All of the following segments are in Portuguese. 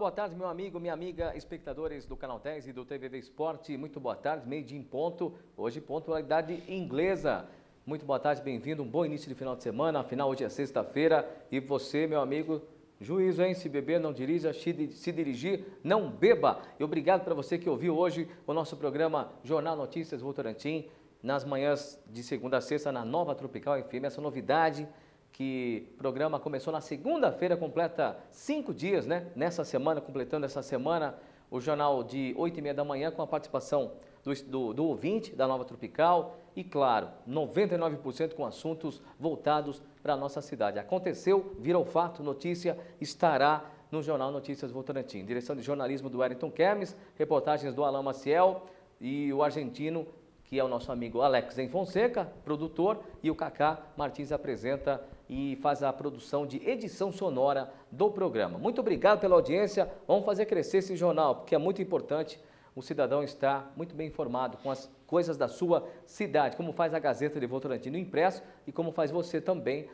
boa tarde, meu amigo, minha amiga, espectadores do Canal 10 e do TVV Esporte. Muito boa tarde, meio-dia em ponto, hoje pontualidade inglesa. Muito boa tarde, bem-vindo, um bom início de final de semana, afinal hoje é sexta-feira e você, meu amigo, juízo, hein? Se beber, não dirija, se dirigir, não beba. E obrigado para você que ouviu hoje o nosso programa Jornal Notícias Votorantim, nas manhãs de segunda a sexta na Nova Tropical FM, essa novidade que o programa começou na segunda-feira, completa 5 dias, né? Nessa semana, completando essa semana, o jornal de 8h30 da manhã com a participação do ouvinte da Nova Tropical e, claro, 99% com assuntos voltados para a nossa cidade. Aconteceu, virou fato, notícia, estará no Jornal Notícias Votorantim. Direção de jornalismo do Wellington Kermes, reportagens do Alain Maciel e o argentino, que é o nosso amigo Alex Fonseca, produtor, e o Cacá Martins apresenta e faz a produção de edição sonora do programa. Muito obrigado pela audiência, vamos fazer crescer esse jornal, porque é muito importante o cidadão estar muito bem informado com as coisas da sua cidade, como faz a Gazeta de Votorantim no impresso e como faz você também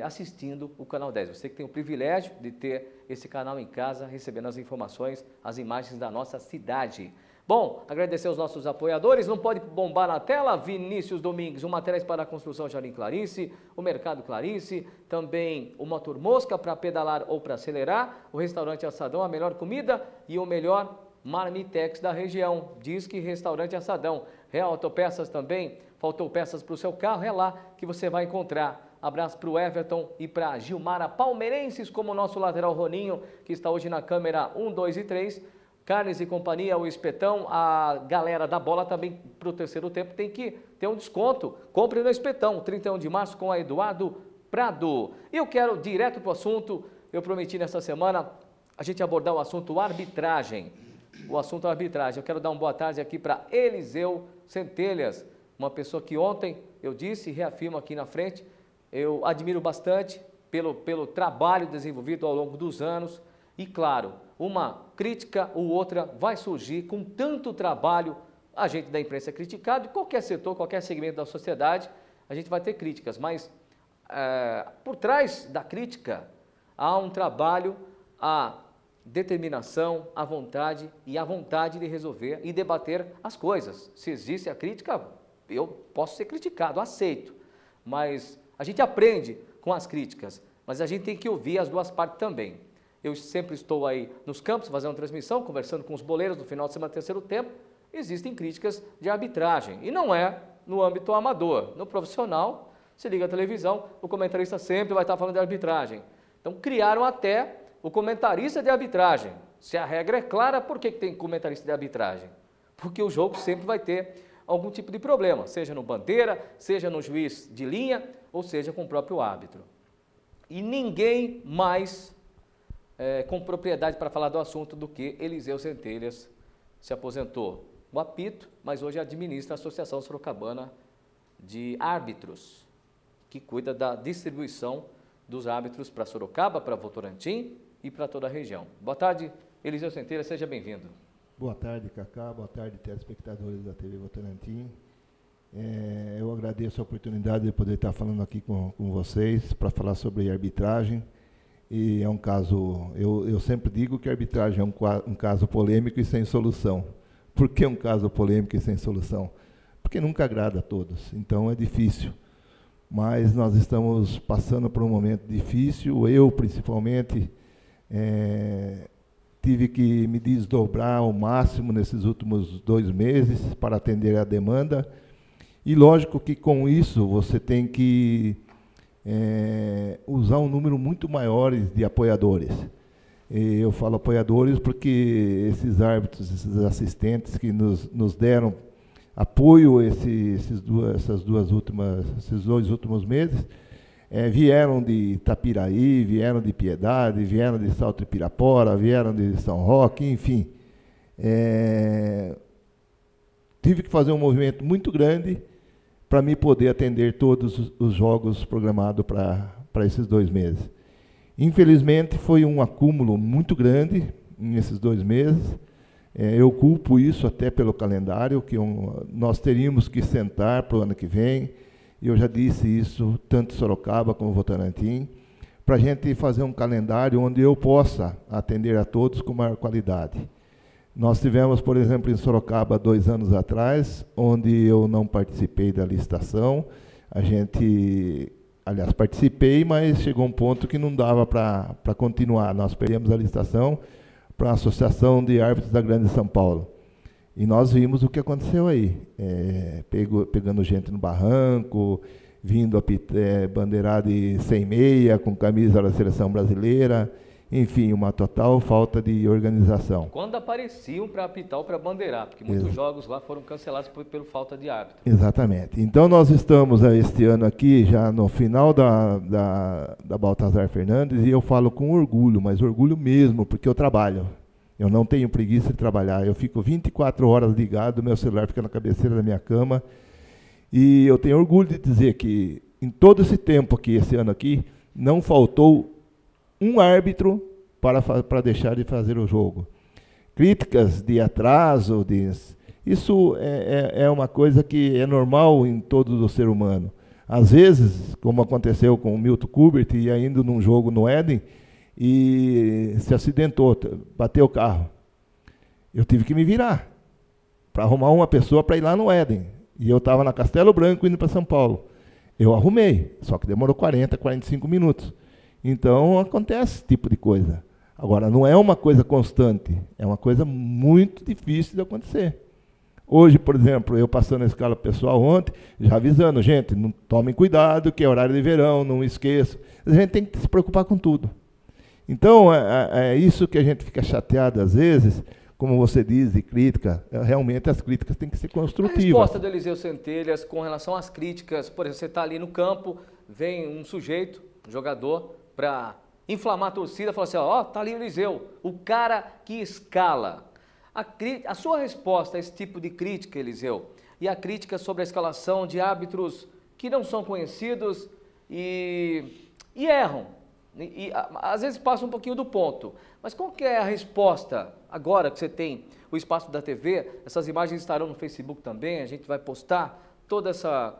assistindo o Canal 10. Você que tem o privilégio de ter esse canal em casa, recebendo as informações, as imagens da nossa cidade. Bom, agradecer aos nossos apoiadores, não pode bombar na tela, Vinícius Domingues, o Materiais para a Construção Jardim Clarice, o Mercado Clarice, também o Motor Mosca para pedalar ou para acelerar, o Restaurante Assadão, a melhor comida e o melhor marmitex da região, diz que Restaurante Assadão. Real Autopeças também, faltou peças para o seu carro, é lá que você vai encontrar. Abraço para o Everton e para a Gilmara Palmeirenses, como o nosso lateral Roninho, que está hoje na câmera 1, 2 e 3. Carnes e Companhia, o Espetão, a galera da bola também para o terceiro tempo tem que ter um desconto. Compre no Espetão, 31 de março com a Eduardo Prado. E eu quero direto para o assunto, eu prometi nessa semana a gente abordar o assunto arbitragem. O assunto arbitragem. Eu quero dar uma boa tarde aqui para Eliseu Centelhas, uma pessoa que ontem eu disse e reafirmo aqui na frente, eu admiro bastante pelo trabalho desenvolvido ao longo dos anos. E claro, uma crítica ou outra vai surgir com tanto trabalho, a gente da imprensa é criticado, qualquer setor, qualquer segmento da sociedade, a gente vai ter críticas, mas por trás da crítica há um trabalho, a determinação, a vontade e a vontade de resolver e debater as coisas. Se existe a crítica, eu posso ser criticado, aceito, mas a gente aprende com as críticas, mas a gente tem que ouvir as duas partes também. Eu sempre estou aí nos campos fazendo transmissão, conversando com os boleiros no final de semana, terceiro tempo. Existem críticas de arbitragem e não é no âmbito amador. No profissional, se liga a televisão, o comentarista sempre vai estar falando de arbitragem. Então criaram até o comentarista de arbitragem. Se a regra é clara, por que tem comentarista de arbitragem? Porque o jogo sempre vai ter algum tipo de problema, seja no bandeira, seja no juiz de linha, ou seja com o próprio árbitro. E ninguém mais com propriedade para falar do assunto do que Eliseu Centelhas. Se aposentou o apito, mas hoje administra a Associação Sorocabana de Árbitros, que cuida da distribuição dos árbitros para Sorocaba, para Votorantim e para toda a região. Boa tarde, Eliseu Centelhas, seja bem-vindo. Boa tarde, Cacá, boa tarde, telespectadores da TV Votorantim. Eu agradeço a oportunidade de poder estar falando aqui com vocês para falar sobre arbitragem. E é um caso, eu sempre digo que a arbitragem é um caso polêmico e sem solução. Por que um caso polêmico e sem solução? Porque nunca agrada a todos, então é difícil. Mas nós estamos passando por um momento difícil, eu principalmente tive que me desdobrar ao máximo nesses últimos 2 meses para atender a demanda. E lógico que com isso você tem que usar um número muito maior de apoiadores. Eu falo apoiadores porque esses árbitros, esses assistentes que nos deram apoio esses 2 últimos meses, vieram de Itapiraí, vieram de Piedade, vieram de Salto Pirapora, vieram de São Roque, enfim. Tive que fazer um movimento muito grande para me poder atender todos os jogos programados para esses 2 meses. Infelizmente, foi um acúmulo muito grande nesses 2 meses. Eu culpo isso até pelo calendário, que nós teríamos que sentar para o ano que vem. Eu já disse isso, tanto Sorocaba como Votorantim, para a gente fazer um calendário onde eu possa atender a todos com maior qualidade. Nós tivemos, por exemplo, em Sorocaba, 2 anos atrás, onde eu não participei da licitação. Aliás, participei, mas chegou um ponto que não dava para continuar. Nós perdemos a licitação para a Associação de Árbitros da Grande São Paulo. E nós vimos o que aconteceu aí. Pegando gente no barranco, vindo bandeirada de sem meia, com camisa da seleção brasileira, enfim, uma total falta de organização. Quando apareciam para apitar ou para bandeirar, porque muitos jogos lá foram cancelados pela falta de árbitro. Exatamente. Então nós estamos este ano aqui, já no final da Baltazar Fernandes, e eu falo com orgulho, mas orgulho mesmo, porque eu trabalho. Eu não tenho preguiça de trabalhar. Eu fico 24 horas ligado, meu celular fica na cabeceira da minha cama. E eu tenho orgulho de dizer que, em todo esse tempo aqui, esse ano aqui, não faltou um árbitro para deixar de fazer o jogo. Críticas de atraso, isso é uma coisa que é normal em todo o ser humano. Às vezes, como aconteceu com o Milton Kubert, e ainda num jogo no Éden, e se acidentou, bateu o carro. Eu tive que me virar para arrumar uma pessoa para ir lá no Éden. E eu estava na Castelo Branco indo para São Paulo. Eu arrumei, só que demorou 40, 45 minutos. Então, acontece esse tipo de coisa. Agora, não é uma coisa constante, é uma coisa muito difícil de acontecer. Hoje, por exemplo, eu passando a escala pessoal ontem, já avisando, gente, não tomem cuidado, que é horário de verão, não esqueçam. A gente tem que se preocupar com tudo. Então, é isso que a gente fica chateado às vezes, como você diz, de crítica. Realmente as críticas têm que ser construtivas. A resposta do Eliseu Centelhas com relação às críticas, por exemplo, você está ali no campo, vem um sujeito, um jogador, para inflamar a torcida, fala assim, ó, tá ali o Eliseu, o cara que escala. A sua resposta a esse tipo de crítica, Eliseu, e a crítica sobre a escalação de árbitros que não são conhecidos e erram, e às vezes passam um pouquinho do ponto. Mas qual que é a resposta agora que você tem o espaço da TV? Essas imagens estarão no Facebook também, a gente vai postar toda essa...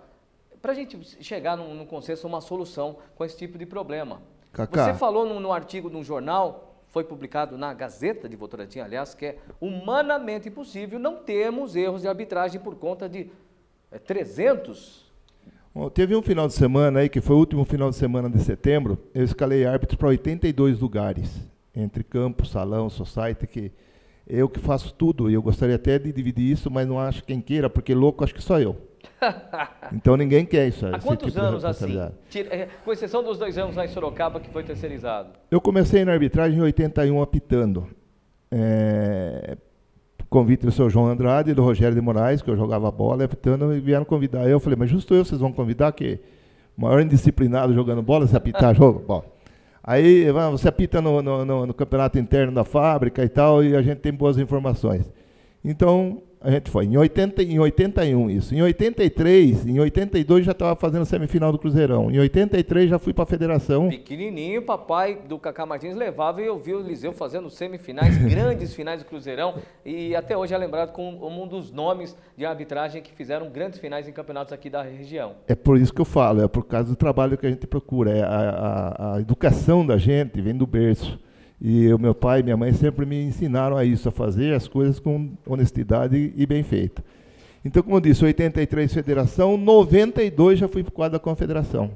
para a gente chegar num consenso, uma solução com esse tipo de problema. Cacá. Você falou num artigo de um jornal, foi publicado na Gazeta de Votorantim, aliás, que é humanamente impossível não termos erros de arbitragem por conta de 300. Bom, teve um final de semana aí, que foi o último final de semana de setembro, eu escalei árbitros para 82 lugares, entre campo, salão, society, que eu que faço tudo, e eu gostaria até de dividir isso, mas não acho quem queira, porque louco acho que só eu. Então ninguém quer isso. Há quantos anos assim? Com exceção dos 2 anos lá em Sorocaba, que foi terceirizado. Eu comecei na arbitragem em 81 apitando. Convite do seu João Andrade e do Rogério de Moraes, que eu jogava bola, apitando, e vieram convidar. Eu falei, mas justo vocês vão convidar, que o maior indisciplinado jogando bola, você apitar jogo? Bom. Aí você apita no campeonato interno da fábrica e tal, e a gente tem boas informações. Então, a gente foi. Em 81 isso. Em 83, em 82 já estava fazendo semifinal do Cruzeirão. Em 83 já fui para a federação. Pequenininho, papai do Cacá Martins levava e eu vi o Eliseu fazendo semifinais, grandes finais do Cruzeirão. E até hoje é lembrado como um dos nomes de arbitragem que fizeram grandes finais em campeonatos aqui da região. É por isso que eu falo, é por causa do trabalho que a gente procura. A educação da gente vem do berço. E o meu pai e minha mãe sempre me ensinaram a isso, a fazer as coisas com honestidade e bem feito. Então, como eu disse, 83 federação, 92 já fui para o quadro da confederação.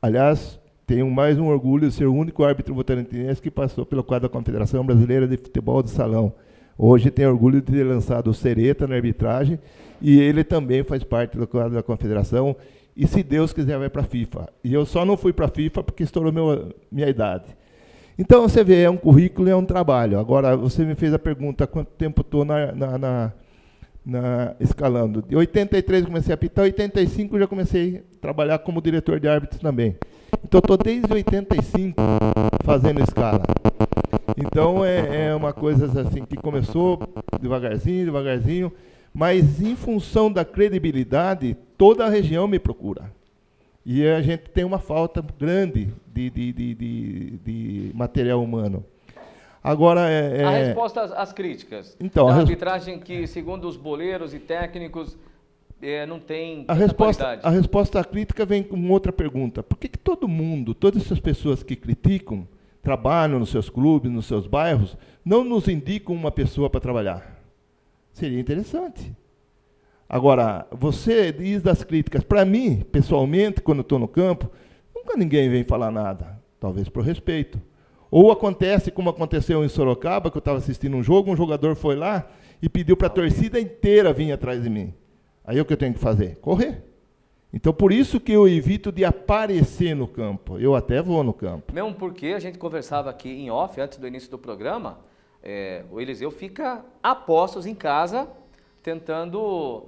Aliás, tenho mais um orgulho de ser o único árbitro votorantinense que passou pelo quadro da Confederação Brasileira de Futebol de Salão. Hoje tenho orgulho de ter lançado o Sereta na arbitragem, e ele também faz parte do quadro da confederação, e se Deus quiser vai para a FIFA. E eu só não fui para a FIFA porque estourou minha idade. Então, você vê, é um currículo e é um trabalho. Agora, você me fez a pergunta, há quanto tempo estou escalando. De 83 comecei a apitar, 85 já comecei a trabalhar como diretor de árbitros também. Então, estou desde 85 fazendo escala. Então, é uma coisa assim que começou devagarzinho, mas em função da credibilidade, toda a região me procura. E a gente tem uma falta grande de material humano. Agora, a resposta às críticas. Então, a arbitragem que, segundo os boleiros e técnicos, não tem A resposta à crítica vem com outra pergunta. Por que todo mundo, todas essas pessoas que criticam, trabalham nos seus clubes, nos seus bairros, não nos indicam uma pessoa para trabalhar? Seria interessante. Agora, você diz das críticas. Para mim, pessoalmente, quando eu estou no campo, nunca ninguém vem falar nada. Talvez por respeito. Ou acontece, como aconteceu em Sorocaba, que eu estava assistindo um jogo, um jogador foi lá e pediu para a torcida inteira vir atrás de mim. Aí o que eu tenho que fazer? Correr. Então, por isso que eu evito de aparecer no campo. Eu até vou no campo. Mesmo porque a gente conversava aqui em off, antes do início do programa, o Eliseu fica a postos em casa, tentando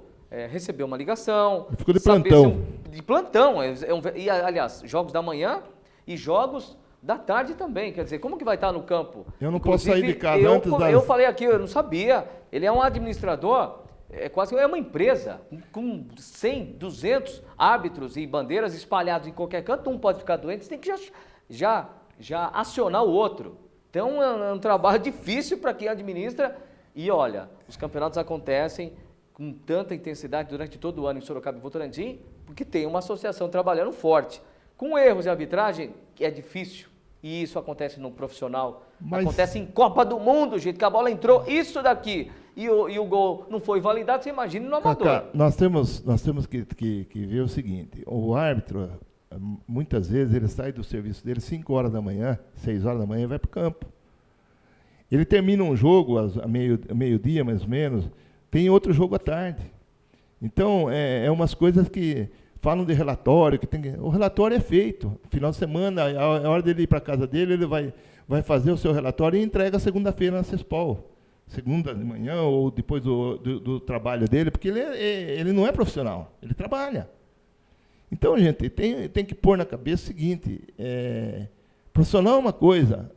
receber uma ligação. Ficou de plantão. De plantão. E, aliás, jogos da manhã e jogos da tarde também. Quer dizer, como que vai estar no campo? Eu não posso sair de casa antes das... Eu falei aqui, eu não sabia. Ele é um administrador... quase é uma empresa com 100, 200 árbitros e bandeiras espalhados em qualquer canto, um pode ficar doente, você tem que já acionar o outro. Então é um trabalho difícil para quem administra. E olha, os campeonatos acontecem com tanta intensidade durante todo o ano em Sorocaba e Votorantim, porque tem uma associação trabalhando forte. Com erros de arbitragem, que é difícil, e isso acontece no profissional. Acontece em Copa do Mundo, gente, que a bola entrou, isso daqui, e o gol não foi validado, você imagina no amador. Cacá, nós temos que ver o seguinte, o árbitro, muitas vezes, ele sai do serviço dele 5 horas da manhã, 6 horas da manhã, e vai para o campo. Ele termina um jogo a meio-dia, mais ou menos, tem outro jogo à tarde. Então, é umas coisas que falam de relatório, o relatório é feito. Final de semana, a hora dele ir para a casa dele, ele vai fazer o seu relatório e entrega segunda-feira na CESPOL. Segunda de manhã ou depois do trabalho dele, porque ele não é profissional, ele trabalha. Então, gente, tem que pôr na cabeça o seguinte, profissional é uma coisa,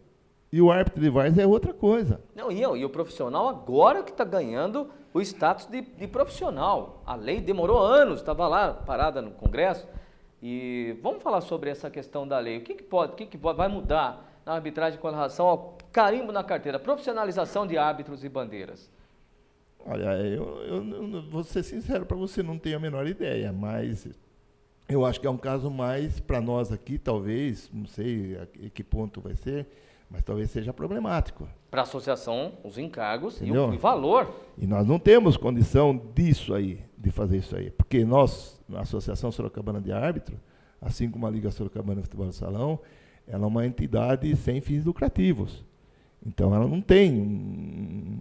e o árbitro de várzea é outra coisa. Não, e o profissional agora que está ganhando o status de profissional. A lei demorou anos, estava lá parada no Congresso. E vamos falar sobre essa questão da lei. O que vai mudar na arbitragem com relação ao carimbo na carteira, profissionalização de árbitros e bandeiras? Olha, eu vou ser sincero para você, não tenho a menor ideia, mas eu acho que é um caso mais para nós aqui, talvez, não sei a que ponto vai ser, mas talvez seja problemático. Para a associação, os encargos e Entendeu? o valor. E nós não temos condição disso aí, de fazer isso aí. Porque nós, a Associação Sorocabana de Árbitro, assim como a Liga Sorocabana de Futebol de Salão, ela é uma entidade sem fins lucrativos. Então, ela não tem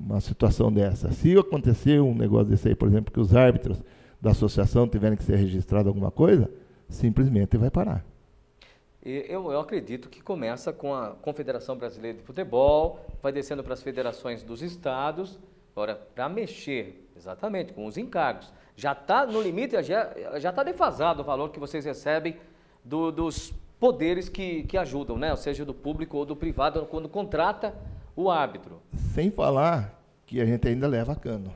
uma situação dessa. Se acontecer um negócio desse aí, por exemplo, que os árbitros da associação tiverem que ser registrados alguma coisa, simplesmente vai parar. Eu acredito que começa com a Confederação Brasileira de Futebol, vai descendo para as federações dos estados, agora, para mexer exatamente com os encargos. Já está no limite, já está defasado o valor que vocês recebem dos poderes que ajudam, né? Ou seja, do público ou do privado, quando contrata o árbitro. Sem falar que a gente ainda leva cano.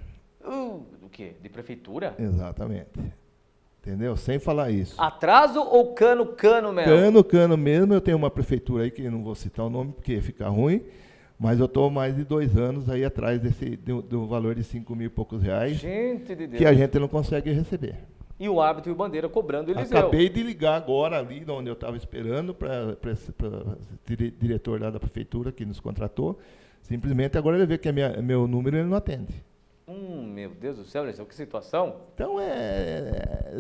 Do quê? De prefeitura? Exatamente. Entendeu? Sem falar isso. Atraso ou cano mesmo? Cano mesmo. Eu tenho uma prefeitura aí, que eu não vou citar o nome, porque fica ruim, mas eu estou mais de 2 anos aí atrás do valor de 5 mil e poucos reais. Gente de Deus. Que a gente não consegue receber. E o árbitro e o bandeira cobrando o Eliseu. Acabei de ligar agora ali, onde eu estava esperando, para o diretor lá da prefeitura que nos contratou. Simplesmente agora ele vê que é meu número e ele não atende. Meu Deus do céu, Eliseu, que situação. Então,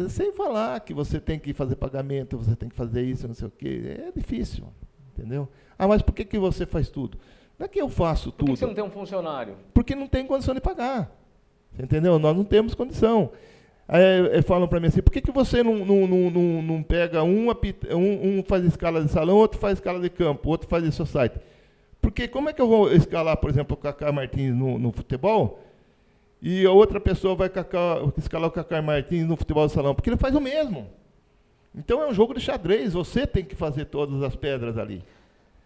sem falar que você tem que fazer pagamento, você tem que fazer isso, não sei o quê, é difícil, entendeu? Ah, mas por que você faz tudo? Não é que eu faço tudo. Por que você não tem um funcionário? Porque não tem condição de pagar, entendeu? Nós não temos condição. Aí falam para mim assim, por que você não pega um faz escala de salão, outro faz escala de campo, outro faz de society? Porque como é que eu vou escalar, por exemplo, o Cacá Martins no futebol, e a outra pessoa vai escalar o Cacá Martins no futebol de salão? Porque ele faz o mesmo. Então é um jogo de xadrez, você tem que fazer todas as pedras ali.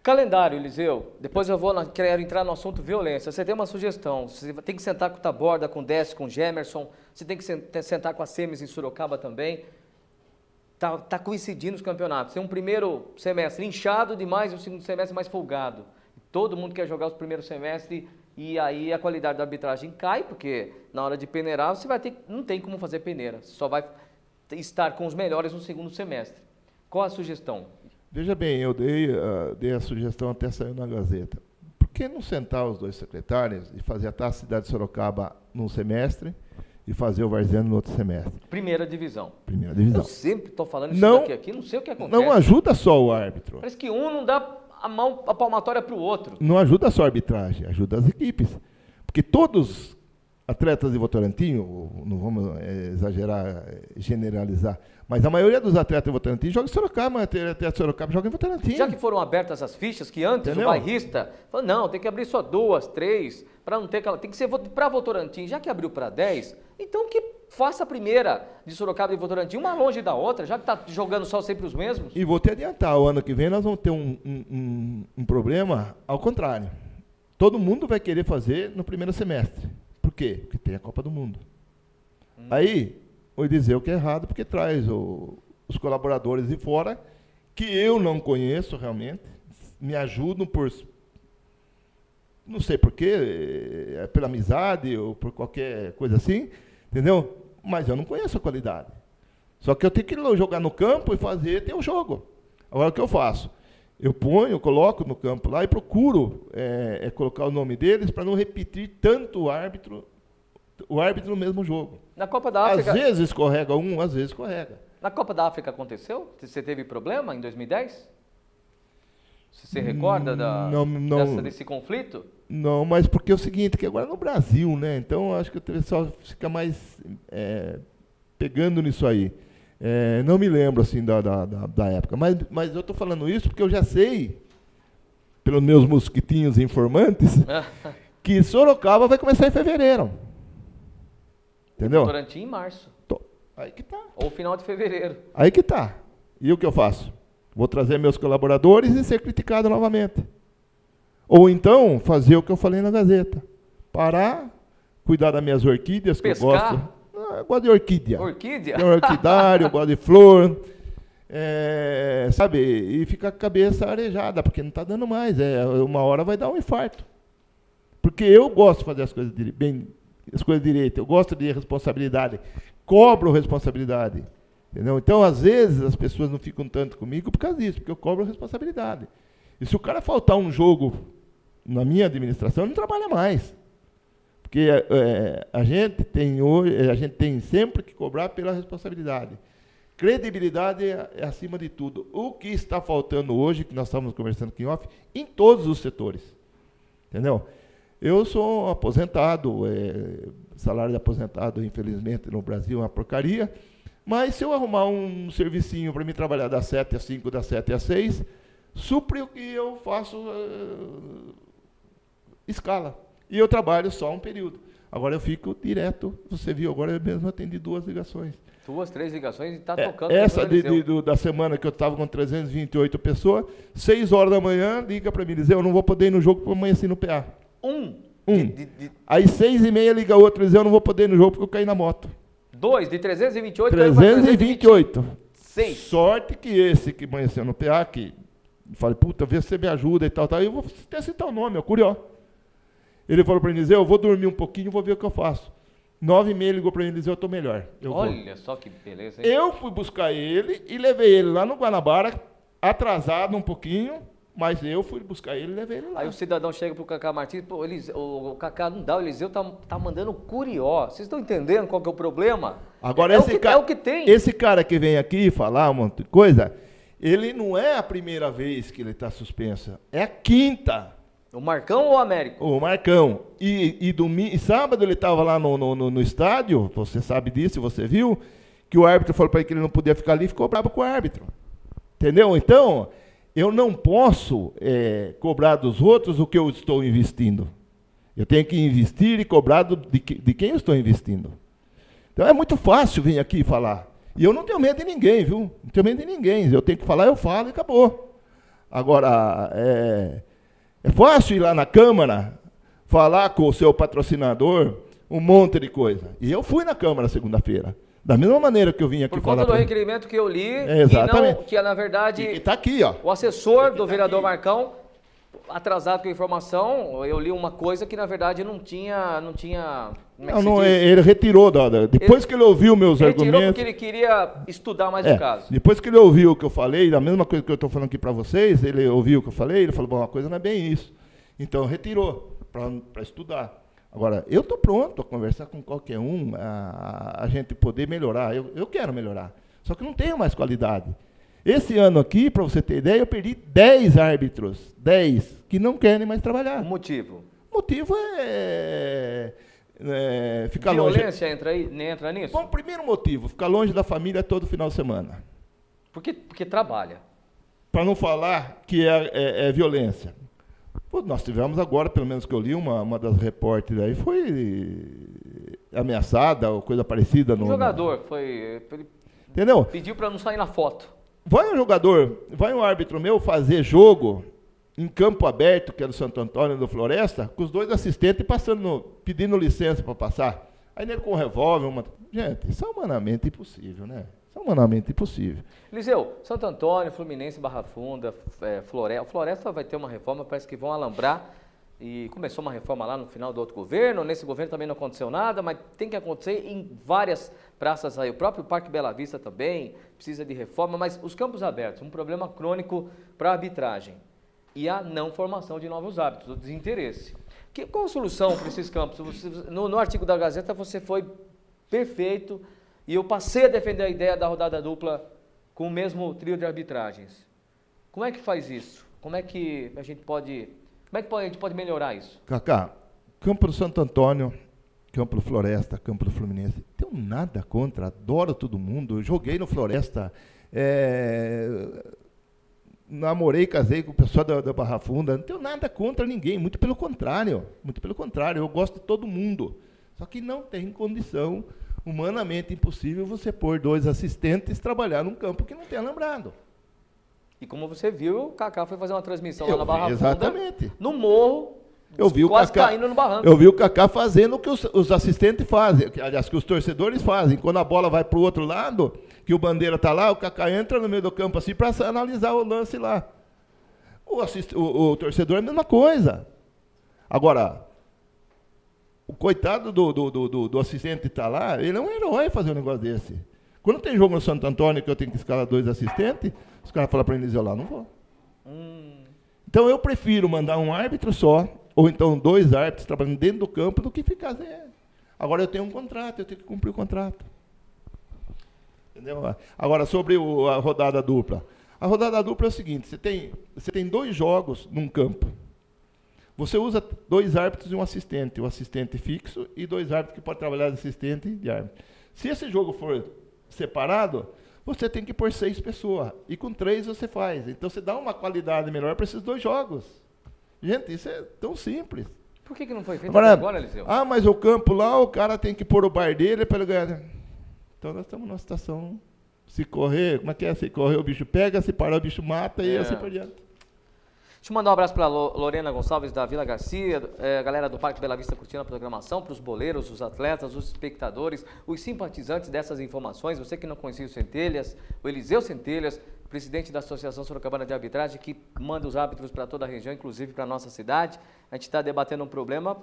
Calendário, Eliseu. Depois quero entrar no assunto violência. Você tem uma sugestão. Você tem que sentar com o Taborda, com o Décio, com o Gemerson. Você tem que sentar com a Semes em Sorocaba também. Tá coincidindo os campeonatos. Tem um primeiro semestre inchado demais e um segundo semestre mais folgado. Todo mundo quer jogar os primeiros semestres e aí a qualidade da arbitragem cai, porque na hora de peneirar você vai ter, não tem como fazer peneira, só vai estar com os melhores no segundo semestre. Qual a sugestão? Veja bem, eu dei a sugestão, até saiu na Gazeta. Por que não sentar os dois secretários e fazer a Taça Cidade de Sorocaba num semestre e fazer o Varziano no outro semestre? Primeira divisão. Primeira divisão. Eu sempre estou falando isso Não, aqui, não sei o que acontece. não ajuda só o árbitro. Parece que um não dá a palmatória para o outro. Não ajuda só a arbitragem, ajuda as equipes. Porque todos atletas de Votorantim, não vamos exagerar, generalizar, mas a maioria dos atletas de Votorantim joga em Sorocaba, atleta de Sorocaba joga em Votorantim. Já que foram abertas as fichas, que antes o bairrista falou, não, tem que abrir só 2, 3, para não ter aquela. Tem que ser para Votorantim. Já que abriu para 10, então que faça a primeira de Sorocaba e Votorantim, uma longe da outra, já que está jogando só sempre os mesmos. E vou te adiantar, o ano que vem nós vamos ter um problema ao contrário. Todo mundo vai querer fazer no primeiro semestre. Por quê? Porque tem a Copa do Mundo. Aí, o Eliseu que é errado, porque traz os colaboradores de fora, que eu não conheço realmente, me ajudam por, não sei por quê, pela amizade ou por qualquer coisa assim, entendeu? Mas eu não conheço a qualidade. Só que eu tenho que jogar no campo e fazer ter o jogo. Agora, o que eu faço? Eu coloco no campo lá e procuro colocar o nome deles para não repetir tanto o árbitro no mesmo jogo. Na Copa da África... Às vezes escorrega um, às vezes escorrega. Na Copa da África aconteceu? Você teve problema em 2010? Você recorda desse conflito? Não, mas porque é o seguinte, que agora é no Brasil, né? Então acho que o pessoal fica mais pegando nisso aí. Não me lembro assim da época, mas eu estou falando isso porque eu já sei, pelos meus mosquitinhos informantes, que Sorocaba vai começar em fevereiro. Entendeu? Votorantim em março. Aí que tá. Ou final de fevereiro. Aí que tá. E o que eu faço? Vou trazer meus colaboradores e ser criticado novamente. Ou então fazer o que eu falei na Gazeta. Parar, cuidar das minhas orquídeas, pescar? Que eu gosto. Eu gosto de orquídea. Orquídea? Tem orquidário, eu gosto de flor. Sabe? E ficar com a cabeça arejada, porque não está dando mais. Uma hora vai dar um infarto. Porque eu gosto de fazer as coisas bem, as coisas direitas. Eu gosto de responsabilidade. Cobro responsabilidade. Entendeu? Então, às vezes, as pessoas não ficam tanto comigo por causa disso, porque eu cobro responsabilidade. E se o cara faltar um jogo na minha administração, ele não trabalha mais. Porque a gente tem sempre que cobrar pela responsabilidade. Credibilidade é acima de tudo. O que está faltando hoje, que nós estamos conversando aqui em off, em todos os setores. Entendeu? Eu sou aposentado, salário de aposentado, infelizmente, no Brasil é uma porcaria, mas se eu arrumar um servicinho para mim trabalhar das 7 às 5, das 7 às 6, supre o que eu faço escala. E eu trabalho só um período. Agora eu fico direto, você viu, agora eu mesmo atendi 2 ligações. 2, 3 ligações e está tocando. Essa da semana que eu estava com 328 pessoas, 6 horas da manhã, liga para mim, dizer, eu não vou poder ir no jogo porque amanhã assim no PA. Aí 6h30 liga outro, dizer, eu não vou poder ir no jogo porque eu caí na moto. 2, de 328 328. 6. Sorte que esse que amanheceu no PA, que falei, puta, vê se você me ajuda e tal. Eu vou até citar o nome, é o Curió. Ele falou para mim, dizer, eu vou dormir um pouquinho, vou ver o que eu faço. 9h30 ligou para mim e disse, eu estou melhor. Olha só que beleza, hein? Eu fui buscar ele e levei ele lá no Guanabara, atrasado um pouquinho, mas eu fui buscar ele e levei ele lá. Aí o cidadão chega pro Cacá Martins, pô, o Cacá não dá, o Eliseu tá mandando Curió. Vocês estão entendendo qual que é o problema? Agora, é o que tem. Esse cara que vem aqui falar um monte de coisa, ele não é a primeira vez que ele está suspenso, é a 5ª. O Marcão ou o Américo? O Marcão. E sábado ele estava lá no estádio, você sabe disso, você viu, que o árbitro falou para ele que ele não podia ficar ali e ficou bravo com o árbitro. Entendeu? Então, eu não posso cobrar dos outros o que eu estou investindo. Eu tenho que investir e cobrar de quem eu estou investindo. Então, é muito fácil vir aqui e falar. E eu não tenho medo de ninguém, viu? Não tenho medo de ninguém. Eu tenho que falar, eu falo e acabou. Agora, é fácil ir lá na Câmara, falar com o seu patrocinador, um monte de coisa. E eu fui na Câmara segunda-feira. Da mesma maneira que eu vim aqui falar... Por conta do requerimento que eu li, exatamente. que na verdade... E está aqui, ó. O assessor do vereador Marcão atrasado com a informação, eu li uma coisa que na verdade não tinha como é que se Não, diz? ele retirou, depois que ele ouviu meus Retirou argumentos... porque ele queria estudar mais o caso. Depois que ele ouviu o que eu falei, a mesma coisa que eu estou falando aqui para vocês, ele ouviu o que eu falei, ele falou, bom, a coisa não é bem isso. Então, retirou, para estudar. Agora, eu estou pronto a conversar com qualquer um, a gente poder melhorar. Eu quero melhorar, só que não tenho mais qualidade. Esse ano aqui, para você ter ideia, eu perdi 10 árbitros, 10, que não querem mais trabalhar. O motivo? O motivo é ficar longe. Violência entra nisso? Bom, primeiro motivo, ficar longe da família todo final de semana. Porque trabalha. Para não falar que é violência. Pô, nós tivemos agora, pelo menos que eu li, uma das repórteres aí foi ameaçada ou coisa parecida. Um jogador foi... Entendeu? Pediu para não sair na foto. Vai um árbitro meu fazer jogo em campo aberto, que é do Santo Antônio do Floresta, com os 2 assistentes pedindo licença para passar. Aí ele com um revólver, gente, isso é humanamente impossível, né? Isso é humanamente impossível. Eliseu, Santo Antônio, Fluminense, Barra Funda, Floresta. Floresta vai ter uma reforma, parece que vão alambrar. E começou uma reforma lá no final do outro governo. Nesse governo também não aconteceu nada, mas tem que acontecer em várias praças aí. O próprio Parque Bela Vista também precisa de reforma, mas os campos abertos, um problema crônico para a arbitragem. E a não formação de novos hábitos, o desinteresse. Qual a solução para esses campos? No artigo da Gazeta você foi perfeito e eu passei a defender a ideia da rodada dupla com o mesmo trio de arbitragens. Como é que faz isso? Como é que a gente pode melhorar isso? Cacá, campo do Santo Antônio, campo do Floresta, campo do Fluminense, tenho nada contra, adoro todo mundo, eu joguei no Floresta, namorei, casei com o pessoal da Barra Funda, não tenho nada contra ninguém, muito pelo contrário, eu gosto de todo mundo, só que não tem condição, humanamente impossível, você pôr 2 assistentes trabalhar num campo que não tem alambrado. E como você viu, o Kaká foi fazer uma transmissão lá na Barra Funda, exatamente. No morro, quase caindo no barranco. Eu vi o Kaká fazendo o que os assistentes fazem, aliás, que os torcedores fazem. Quando a bola vai para o outro lado, que o bandeira está lá, o Kaká entra no meio do campo assim para analisar o lance lá. O torcedor é a mesma coisa. Agora, o coitado do assistente que está lá, ele é um herói fazer um negócio desse. Quando tem jogo no Santo Antônio que eu tenho que escalar 2 assistentes, os caras falam para mim, eu lá não vou. Então eu prefiro mandar um árbitro só, ou então 2 árbitros trabalhando dentro do campo, do que ficar... Agora eu tenho um contrato, eu tenho que cumprir o contrato. Entendeu? Agora, sobre a rodada dupla. A rodada dupla é o seguinte, você tem 2 jogos num campo. Você usa 2 árbitros e um assistente, o assistente fixo e 2 árbitros que podem trabalhar de assistente e de árbitro. Se esse jogo for separado, você tem que pôr 6 pessoas. E com 3 você faz. Então você dá uma qualidade melhor para esses 2 jogos. Gente, isso é tão simples. Por que não foi feito agora, Eliseu? Mas o campo lá, o cara tem que pôr o bar dele para ele ganhar. Então nós estamos numa situação, se correr, como é que é? Se correr o bicho pega, se parar o bicho mata e assim por diante. Deixa eu mandar um abraço para a Lorena Gonçalves da Vila Garcia, galera do Parque Bela Vista curtindo a programação, para os boleiros, os atletas, os espectadores, os simpatizantes dessas informações, você que não conhecia o Centelhas, o Eliseu Centelhas, presidente da Associação Sorocabana de Arbitragem, que manda os árbitros para toda a região, inclusive para a nossa cidade. A gente está debatendo um problema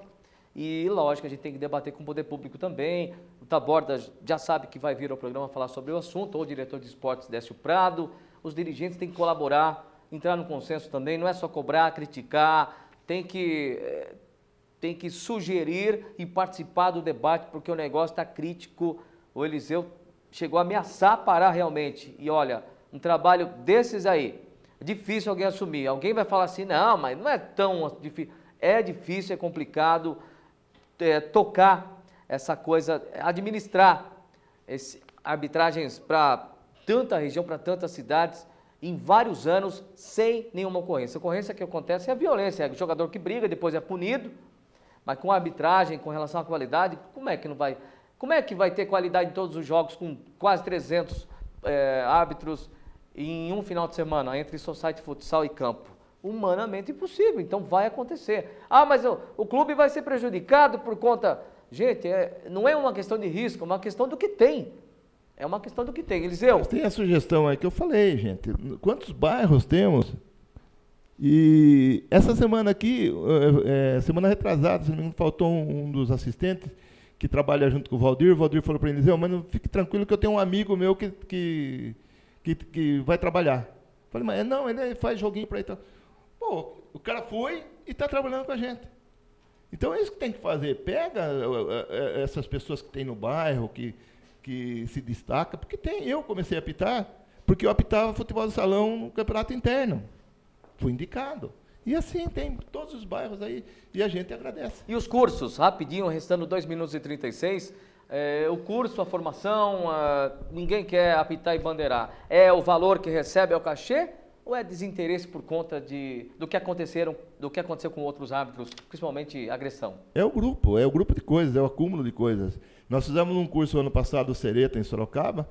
e, lógico, a gente tem que debater com o poder público também. O Taborda já sabe que vai vir ao programa falar sobre o assunto, ou o diretor de esportes Décio Prado. Os dirigentes têm que colaborar, entrar no consenso também, não é só cobrar, criticar, tem que sugerir e participar do debate, porque o negócio está crítico. O Eliseu chegou a ameaçar parar realmente. E olha, um trabalho desses aí, é difícil alguém assumir. Alguém vai falar assim, não, mas não é tão difícil. É difícil, é complicado tocar essa coisa, administrar arbitragens para tanta região, para tantas cidades, em vários anos, sem nenhuma ocorrência. A ocorrência que acontece é a violência, é o jogador que briga, depois é punido, mas com a arbitragem, com relação à qualidade, como é que vai ter qualidade em todos os jogos, com quase 300 árbitros em um final de semana, entre society, futsal e campo? Humanamente impossível, então vai acontecer. Mas o clube vai ser prejudicado por conta... Gente, não é uma questão de risco, é uma questão do que tem. É uma questão do que tem. Eliseu? Mas tem a sugestão aí que eu falei, gente. Quantos bairros temos? E essa semana aqui, semana retrasada, se não me engano, faltou um dos assistentes que trabalha junto com o Valdir. O Valdir falou para ele, Eliseu, mas não fique tranquilo que eu tenho um amigo meu que vai trabalhar. Falei, mas não, ele faz joguinho para ele. Pô, o cara foi e está trabalhando com a gente. Então é isso que tem que fazer. Pega essas pessoas que tem no bairro, que se destaca, porque eu comecei a apitar, porque eu apitava futebol de salão no campeonato interno. Fui indicado. E assim, tem todos os bairros aí, e a gente agradece. E os cursos, rapidinho, restando 2 minutos e 36, o curso, a formação, ninguém quer apitar e bandeirar. É o valor que recebe, é o cachê, ou é desinteresse por conta do que aconteceu com outros árbitros, principalmente agressão? É o grupo de coisas, é o acúmulo de coisas. Nós fizemos um curso ano passado, o Sereta, em Sorocaba,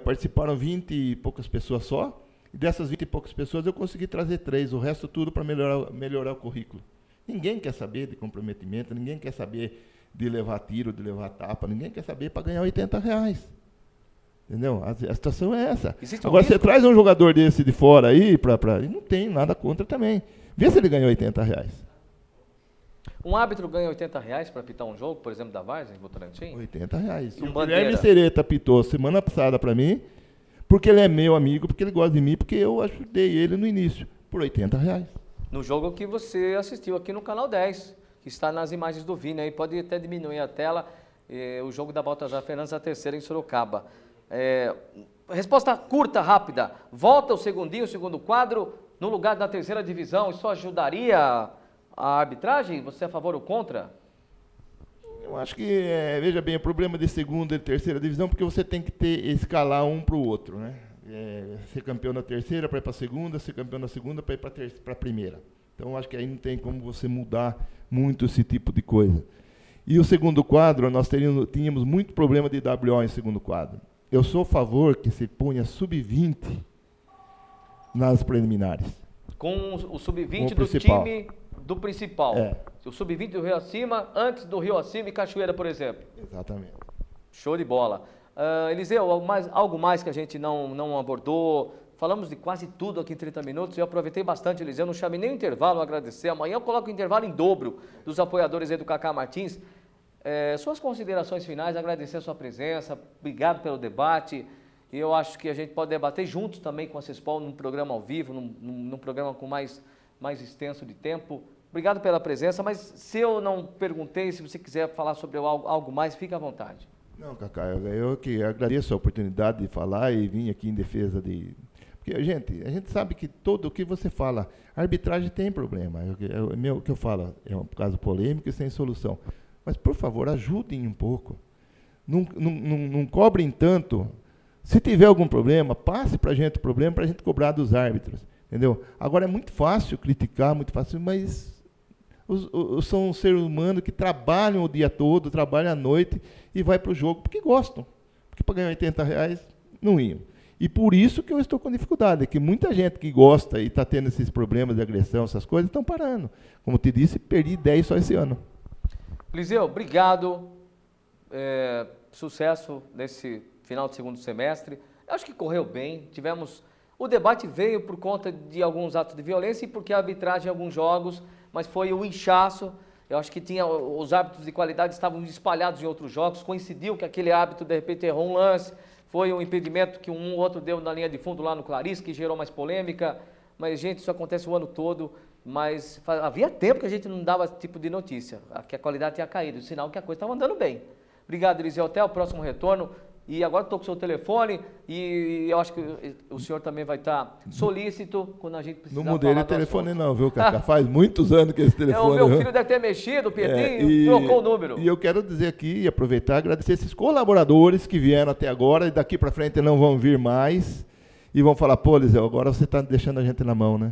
participaram 20 e poucas pessoas só, e dessas 20 e poucas pessoas eu consegui trazer 3, o resto tudo para melhorar o currículo. Ninguém quer saber de comprometimento, ninguém quer saber de levar tiro, de levar tapa, ninguém quer saber para ganhar R$80. Entendeu? A situação é essa. Agora, você traz um jogador desse de fora aí, não tem nada contra também. Vê se ele ganhou R$80. Um árbitro ganha R$80 para apitar um jogo, por exemplo, da Várzea, em Votorantim? R$80. O Guilherme Sereta apitou semana passada para mim, porque ele é meu amigo, porque ele gosta de mim, porque eu ajudei ele no início, por R$80. No jogo que você assistiu aqui no Canal 10, que está nas imagens do Vini, aí pode até diminuir a tela, o jogo da Baltazar Fernandes, a terceira em Sorocaba. Resposta curta, rápida. Volta o segundo quadro, no lugar da terceira divisão, isso ajudaria a arbitragem? Você é a favor ou contra? Eu acho que, veja bem, o problema de segunda e terceira divisão, porque você tem que escalar um para o outro, né? Ser campeão da terceira para ir para a segunda, ser campeão da segunda para ir para a primeira. Então, eu acho que aí não tem como você mudar muito esse tipo de coisa. E o segundo quadro, nós tínhamos muito problema de WO em segundo quadro. Eu sou a favor que se ponha sub-20 nas preliminares. Com o sub-20 do time do principal. O sub-20 do Rio Acima, antes do Rio Acima e Cachoeira, por exemplo. Exatamente. Show de bola. Eliseu, algo mais que a gente não abordou? Falamos de quase tudo aqui em 30 minutos. Eu aproveitei bastante, Eliseu. Não chamei nem o intervalo, agradecer. Amanhã eu coloco o intervalo em dobro dos apoiadores aí do Cacá Martins. Suas considerações finais, agradecer a sua presença. Obrigado pelo debate. E eu acho que a gente pode debater juntos também com a CESPOL num programa ao vivo, num programa com mais extenso de tempo. Obrigado pela presença, mas se eu não perguntei, se você quiser falar sobre algo mais, fique à vontade. Não, Cacá, eu que agradeço a oportunidade de falar e vim aqui em defesa de... Porque, a gente sabe que todo o que você fala, a arbitragem tem problema. O que eu falo é um caso polêmico e sem solução. Mas, por favor, ajudem um pouco. Não cobrem tanto. Se tiver algum problema, passe para a gente o problema para a gente cobrar dos árbitros. Entendeu? Agora, é muito fácil criticar, muito fácil, mas são seres humanos que trabalham o dia todo, trabalham à noite e vai para o jogo porque gostam. Porque para ganhar R$80 não iam. E por isso que eu estou com dificuldade, é que muita gente que gosta e está tendo esses problemas de agressão, essas coisas, estão parando. Como te disse, perdi 10 só esse ano. Eliseu, obrigado. Sucesso nesse final de segundo semestre. Eu acho que correu bem. O debate veio por conta de alguns atos de violência e porque a arbitragem em alguns jogos, mas foi o inchaço. Eu acho que os árbitros de qualidade estavam espalhados em outros jogos, coincidiu que aquele árbitro de repente errou um lance, foi um impedimento que um ou outro deu na linha de fundo lá no Clarice, que gerou mais polêmica. Mas, gente, isso acontece o ano todo, mas havia tempo que a gente não dava esse tipo de notícia, que a qualidade tinha caído, sinal que a coisa estava andando bem. Obrigado, Eliseu, até o próximo retorno. E agora estou com o seu telefone e eu acho que o senhor também vai estar solícito quando a gente precisar. Não mudei de telefone não, viu, Cacá? Faz muitos anos que esse telefone... O meu filho deve ter mexido, o Pietrinho, trocou o número. E eu quero dizer aqui, e aproveitar, agradecer esses colaboradores que vieram até agora e daqui para frente não vão vir mais e vão falar, pô, Eliseu, agora você está deixando a gente na mão, né?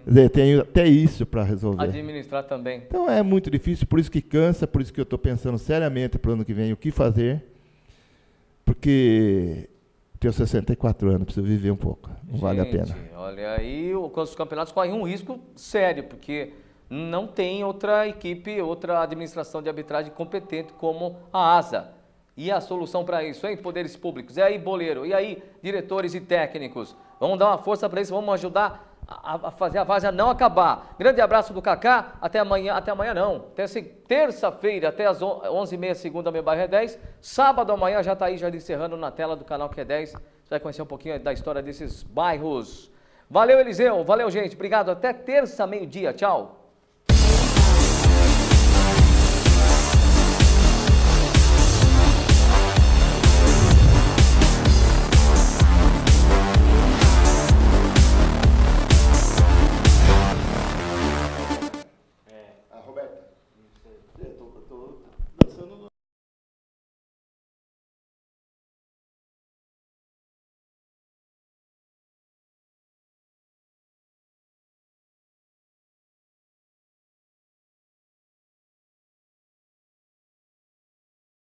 Quer dizer, tem até isso para resolver. Administrar também. Então é muito difícil, por isso que cansa, por isso que eu estou pensando seriamente para o ano que vem o que fazer. Porque tenho 64 anos, preciso viver um pouco, não vale a pena. Olha, aí os campeonatos correm um risco sério, porque não tem outra equipe, outra administração de arbitragem competente como a ASA. E a solução para isso, hein, poderes públicos? E aí, boleiro? E aí, diretores e técnicos? Vamos dar uma força para isso, vamos ajudar a fazer a várzea não acabar. Grande abraço do Kaká, até amanhã não, até terça-feira, até as 11h30, segunda, meu bairro é 10, sábado amanhã já está aí, já encerrando na tela do canal que é 10, você vai conhecer um pouquinho da história desses bairros. Valeu, Eliseu, valeu, gente, obrigado, até terça, meio-dia, tchau.